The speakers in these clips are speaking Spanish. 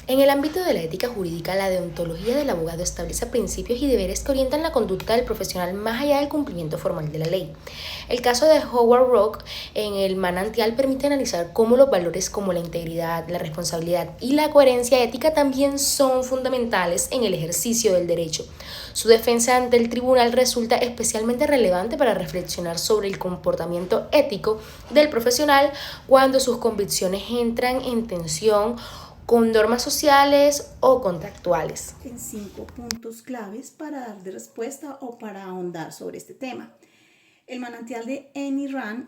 En el ámbito de la ética jurídica, la deontología del abogado establece principios y deberes que orientan la conducta del profesional más allá del cumplimiento formal de la ley. El caso de Howard Rock en El Manantial permite analizar cómo los valores como la integridad, la responsabilidad y la coherencia ética también son fundamentales en el ejercicio del derecho. Su defensa ante el tribunal resulta especialmente relevante para reflexionar sobre el comportamiento ético del profesional cuando sus convicciones entran en tensión con normas sociales o contractuales. En 5 puntos claves para dar de respuesta o para ahondar sobre este tema. El manantial de Annie Rand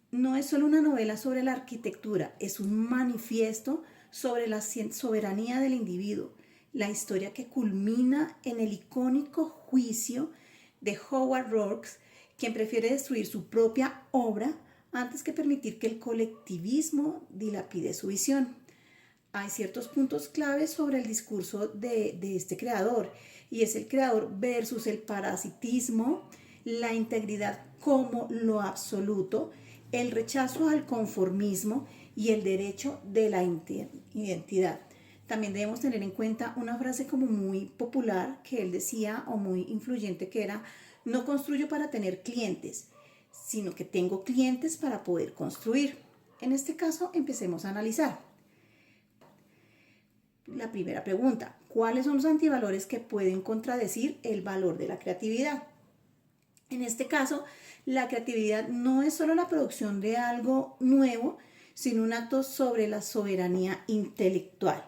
no es solo una novela sobre la arquitectura, es un manifiesto sobre la soberanía del individuo, la historia que culmina en el icónico juicio de Howard Roark, quien prefiere destruir su propia obra antes que permitir que el colectivismo dilapide su visión. Hay ciertos puntos claves sobre el discurso de este creador, y es el creador versus el parasitismo, la integridad como lo absoluto, el rechazo al conformismo y el derecho de la identidad. También debemos tener en cuenta una frase como muy popular que él decía, o muy influyente, que era: no construyo para tener clientes, sino que tengo clientes para poder construir. En este caso, empecemos a analizar. La primera pregunta: ¿cuáles son los antivalores que pueden contradecir el valor de la creatividad? En este caso, la creatividad no es solo la producción de algo nuevo, sino un acto sobre la soberanía intelectual.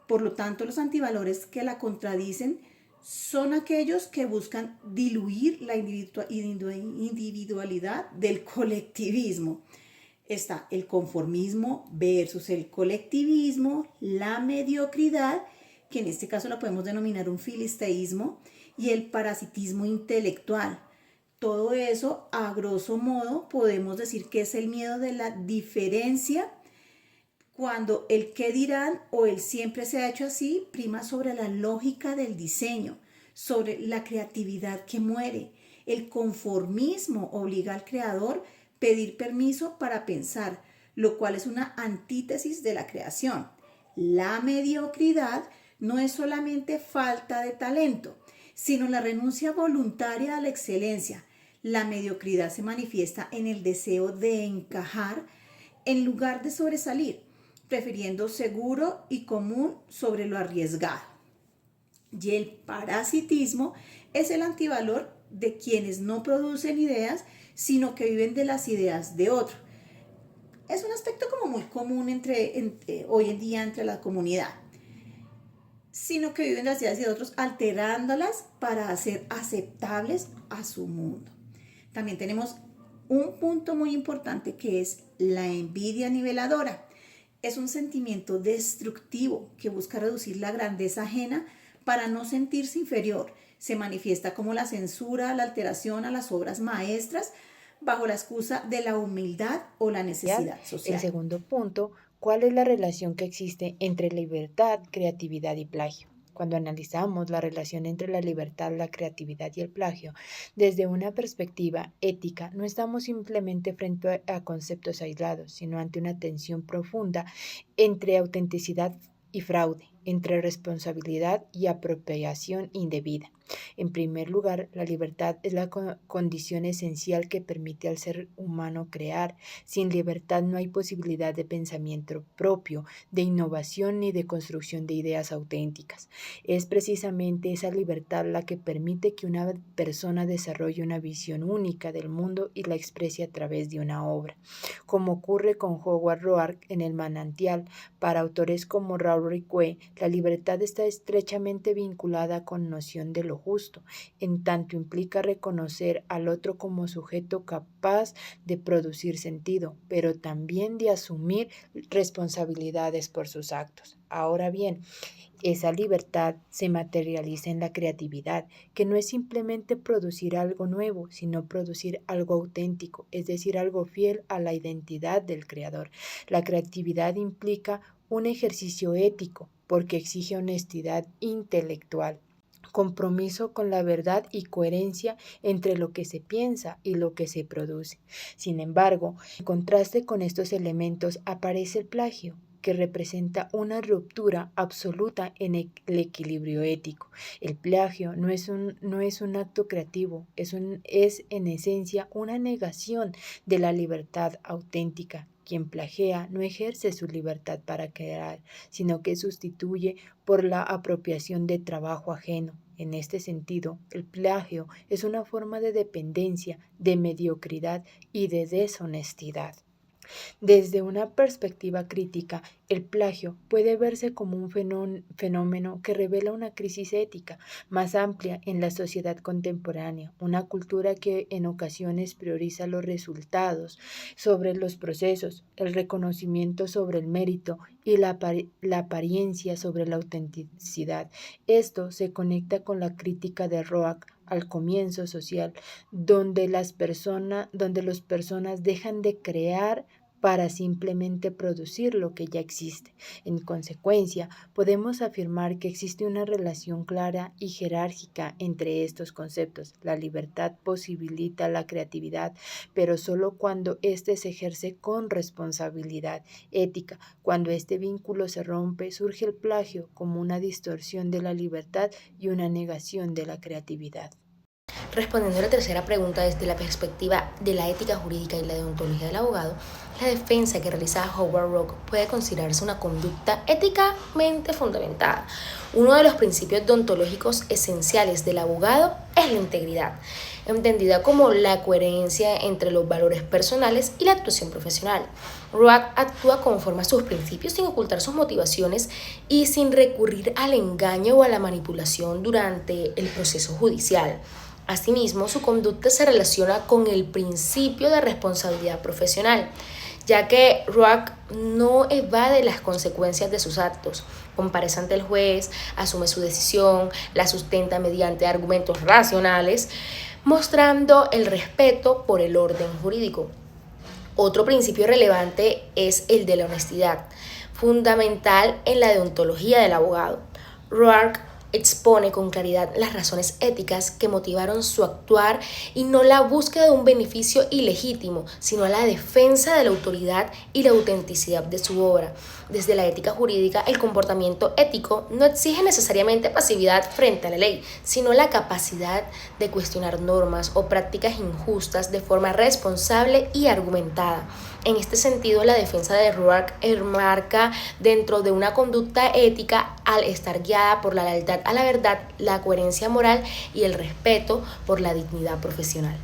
Por lo tanto, los antivalores que la contradicen son aquellos que buscan diluir la individualidad del colectivismo. Está el conformismo versus el colectivismo, la mediocridad, que en este caso la podemos denominar un filisteísmo, y el parasitismo intelectual. Todo eso, a grosso modo, podemos decir que es el miedo de la diferencia, cuando el qué dirán o el siempre se ha hecho así prima sobre la lógica del diseño, sobre la creatividad que muere. El conformismo obliga al creador a pedir permiso para pensar, lo cual es una antítesis de la creación. La mediocridad no es solamente falta de talento, sino la renuncia voluntaria a la excelencia. La mediocridad se manifiesta en el deseo de encajar en lugar de sobresalir, prefiriendo seguro y común sobre lo arriesgado. Y el parasitismo es el antivalor de quienes no producen ideas, sino que viven de las ideas de otro. Es un aspecto como muy común hoy en día entre la comunidad, sino que viven las ideas de otros, alterándolas para hacer aceptables a su mundo. También tenemos un punto muy importante, que es la envidia niveladora. Es un sentimiento destructivo que busca reducir la grandeza ajena para no sentirse inferior. Se manifiesta como la censura, la alteración a las obras maestras bajo la excusa de la humildad o la necesidad El social. segundo punto, ¿cuál es la relación que existe entre libertad, creatividad y plagio? Cuando analizamos la relación entre la libertad, la creatividad y el plagio, desde una perspectiva ética, no estamos simplemente frente a conceptos aislados, sino ante una tensión profunda entre autenticidad y fraude, entre responsabilidad y apropiación indebida. En primer lugar, la libertad es la condición esencial que permite al ser humano crear. Sin libertad no hay posibilidad de pensamiento propio, de innovación ni de construcción de ideas auténticas. Es precisamente esa libertad la que permite que una persona desarrolle una visión única del mundo y la exprese a través de una obra. Como ocurre con Howard Roark en El Manantial, para autores como Raúl Riquet, la libertad está estrechamente vinculada con noción de lo justo, en tanto implica reconocer al otro como sujeto capaz de producir sentido, pero también de asumir responsabilidades por sus actos. Ahora bien, esa libertad se materializa en la creatividad, que no es simplemente producir algo nuevo, sino producir algo auténtico, es decir, algo fiel a la identidad del creador. La creatividad implica un ejercicio ético, porque exige honestidad intelectual, compromiso con la verdad y coherencia entre lo que se piensa y lo que se produce. Sin embargo, en contraste con estos elementos aparece el plagio, que representa una ruptura absoluta en el equilibrio ético. El plagio no es un acto creativo, es en esencia una negación de la libertad auténtica. Quien plagia no ejerce su libertad para crear, sino que sustituye por la apropiación de trabajo ajeno. En este sentido, el plagio es una forma de dependencia, de mediocridad y de deshonestidad. Desde una perspectiva crítica, el plagio puede verse como un fenómeno que revela una crisis ética más amplia en la sociedad contemporánea, una cultura que en ocasiones prioriza los resultados sobre los procesos, el reconocimiento sobre el mérito y la apariencia sobre la autenticidad. Esto se conecta con la crítica de Roark al comienzo social, donde las personas dejan de crear para simplemente producir lo que ya existe. En consecuencia, podemos afirmar que existe una relación clara y jerárquica entre estos conceptos. La libertad posibilita la creatividad, pero solo cuando éste se ejerce con responsabilidad ética. Cuando este vínculo se rompe, surge el plagio como una distorsión de la libertad y una negación de la creatividad. Respondiendo a la tercera pregunta desde la perspectiva de la ética jurídica y la deontología del abogado, la defensa que realiza Howard Roark puede considerarse una conducta éticamente fundamentada. Uno de los principios deontológicos esenciales del abogado es la integridad, entendida como la coherencia entre los valores personales y la actuación profesional. Roark actúa conforme a sus principios sin ocultar sus motivaciones y sin recurrir al engaño o a la manipulación durante el proceso judicial. Asimismo, su conducta se relaciona con el principio de responsabilidad profesional, ya que Roark no evade las consecuencias de sus actos. Comparece ante el juez, asume su decisión, la sustenta mediante argumentos racionales, mostrando el respeto por el orden jurídico. Otro principio relevante es el de la honestidad, fundamental en la deontología del abogado. Roark expone con claridad las razones éticas que motivaron su actuar y no la búsqueda de un beneficio ilegítimo, sino la defensa de la autoridad y la autenticidad de su obra. Desde la ética jurídica, el comportamiento ético no exige necesariamente pasividad frente a la ley, sino la capacidad de cuestionar normas o prácticas injustas de forma responsable y argumentada. En este sentido, la defensa de Roark enmarca dentro de una conducta ética al estar guiada por la lealtad a la verdad, la coherencia moral y el respeto por la dignidad profesional.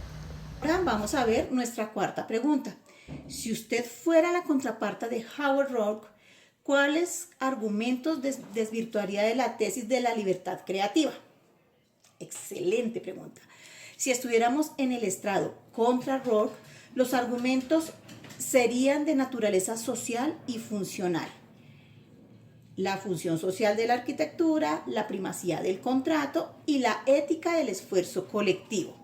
Ahora vamos a ver nuestra cuarta pregunta. Si usted fuera la contraparte de Howard Roark, ¿cuáles argumentos desvirtuaría de la tesis de la libertad creativa? Excelente pregunta. Si estuviéramos en el estrado contra Roark, los argumentos serían de naturaleza social y funcional. La función social de la arquitectura, la primacía del contrato y la ética del esfuerzo colectivo.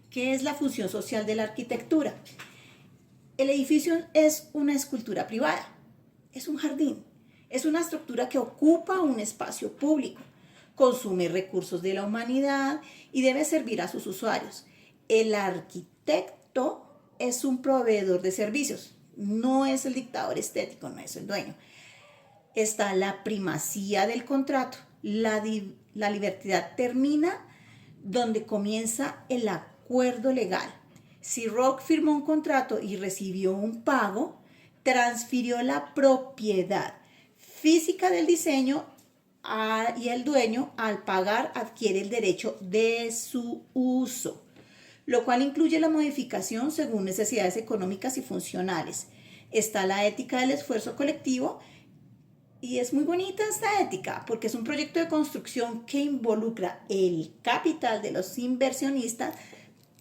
¿Qué es la función social de la arquitectura? El edificio es una escultura privada, es un jardín, es una estructura que ocupa un espacio público, consume recursos de la humanidad y debe servir a sus usuarios. El arquitecto es un proveedor de servicios, no es el dictador estético, no es el dueño. Está la primacía del contrato. La libertad termina donde comienza el acuerdo legal. Si Roark firmó un contrato y recibió un pago, transfirió la propiedad física del diseño y el dueño, al pagar, adquiere el derecho de su uso, lo cual incluye la modificación según necesidades económicas y funcionales. Está la ética del esfuerzo colectivo, y es muy bonita esta ética porque es un proyecto de construcción que involucra el capital de los inversionistas,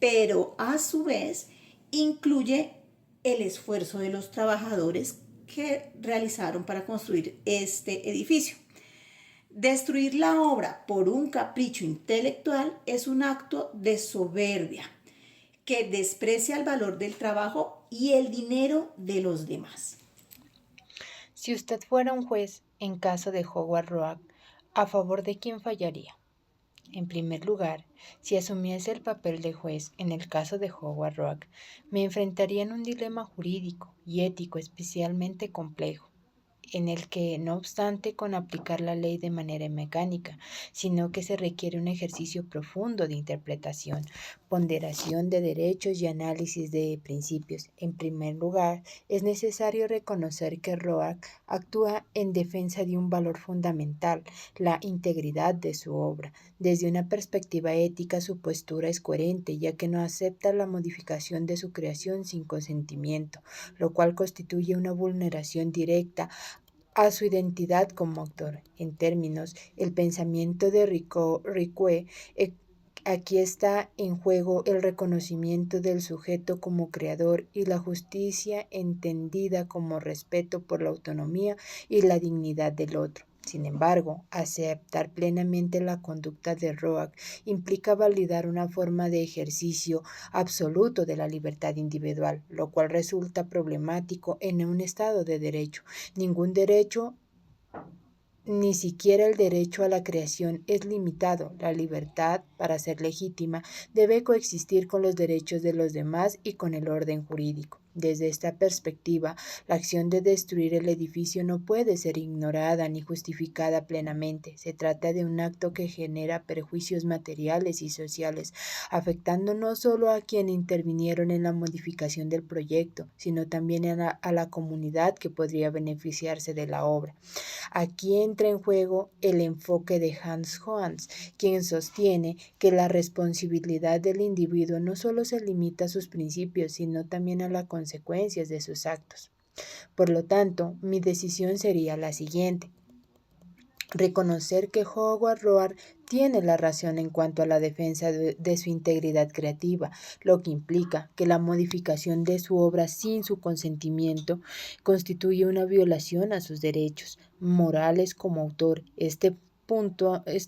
pero a su vez incluye el esfuerzo de los trabajadores que realizaron para construir este edificio. Destruir la obra por un capricho intelectual es un acto de soberbia que desprecia el valor del trabajo y el dinero de los demás. Si usted fuera un juez en caso de Howard Roark, ¿a favor de quién fallaría? En primer lugar, si asumiese el papel de juez en el caso de Howard Roark, me enfrentaría en un dilema jurídico y ético especialmente complejo. en el que, no obstante con aplicar la ley de manera mecánica, sino que se requiere un ejercicio profundo de interpretación, ponderación de derechos y análisis de principios. En primer lugar, es necesario reconocer que Roark actúa en defensa de un valor fundamental, la integridad de su obra. Desde una perspectiva ética, su postura es coherente, ya que no acepta la modificación de su creación sin consentimiento, lo cual constituye una vulneración directa a su identidad como autor. En términos, el pensamiento de Ricoeur, aquí está en juego el reconocimiento del sujeto como creador y la justicia entendida como respeto por la autonomía y la dignidad del otro. Sin embargo, aceptar plenamente la conducta de Roark implica validar una forma de ejercicio absoluto de la libertad individual, lo cual resulta problemático en un Estado de derecho. Ningún derecho, ni siquiera el derecho a la creación, es limitado. La libertad, para ser legítima, debe coexistir con los derechos de los demás y con el orden jurídico. Desde esta perspectiva, la acción de destruir el edificio no puede ser ignorada ni justificada plenamente. Se trata de un acto que genera perjuicios materiales y sociales, afectando no solo a quienes intervinieron en la modificación del proyecto, sino también a la comunidad que podría beneficiarse de la obra. Aquí entra en juego el enfoque de Hans Joas, quien sostiene que la responsabilidad del individuo no solo se limita a sus principios, sino también a las consecuencias de sus actos. Por lo tanto, mi decisión sería la siguiente: reconocer que Howard Roark tiene la razón en cuanto a la defensa de su integridad creativa, lo que implica que la modificación de su obra sin su consentimiento constituye una violación a sus derechos morales como autor. Este punto es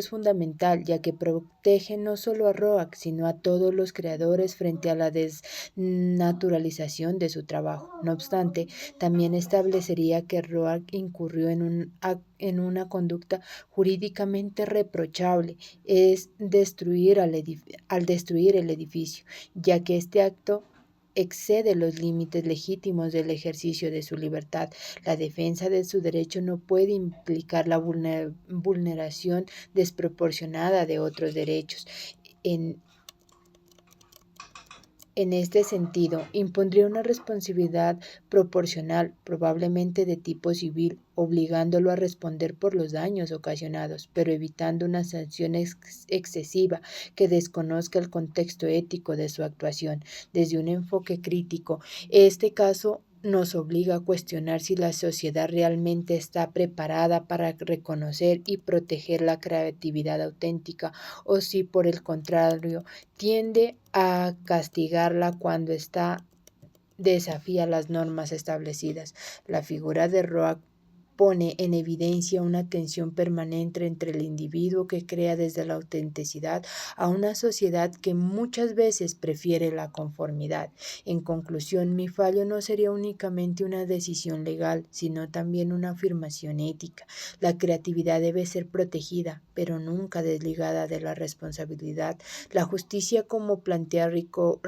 fundamental, ya que protege no solo a Roark, sino a todos los creadores frente a la desnaturalización de su trabajo. No obstante, también establecería que Roark incurrió en una conducta jurídicamente reprochable, es destruir al destruir el edificio, ya que este acto excede los límites legítimos del ejercicio de su libertad. La defensa de su derecho no puede implicar la vulneración desproporcionada de otros derechos. En este sentido, impondría una responsabilidad proporcional, probablemente de tipo civil, obligándolo a responder por los daños ocasionados, pero evitando una sanción excesiva que desconozca el contexto ético de su actuación. Desde un enfoque crítico, este caso nos obliga a cuestionar si la sociedad realmente está preparada para reconocer y proteger la creatividad auténtica, o si por el contrario tiende a castigarla cuando desafía las normas establecidas. La figura de Roark pone en evidencia una tensión permanente entre el individuo que crea desde la autenticidad a una sociedad que muchas veces prefiere la conformidad. En conclusión, mi fallo no sería únicamente una decisión legal, sino también una afirmación ética. La creatividad debe ser protegida, pero nunca desligada de la responsabilidad. La justicia, como plantea Ricoeur,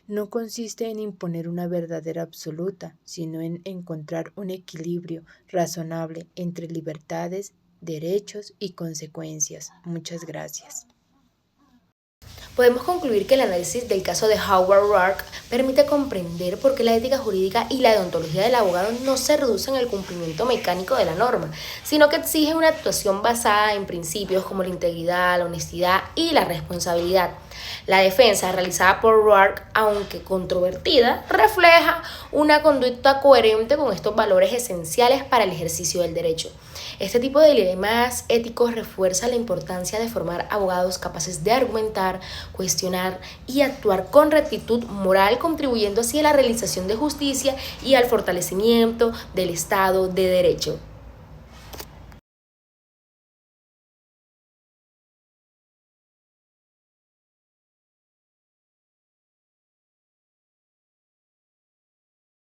no consiste en imponer una verdad absoluta, sino en encontrar un equilibrio razonable entre libertades, derechos y consecuencias. Muchas gracias. Podemos concluir que el análisis del caso de Howard Roark permite comprender por qué la ética jurídica y la deontología del abogado no se reducen al cumplimiento mecánico de la norma, sino que exigen una actuación basada en principios como la integridad, la honestidad y la responsabilidad. La defensa realizada por Roark, aunque controvertida, refleja una conducta coherente con estos valores esenciales para el ejercicio del derecho. Este tipo de dilemas éticos refuerza la importancia de formar abogados capaces de argumentar, cuestionar y actuar con rectitud moral, contribuyendo así a la realización de justicia y al fortalecimiento del Estado de Derecho.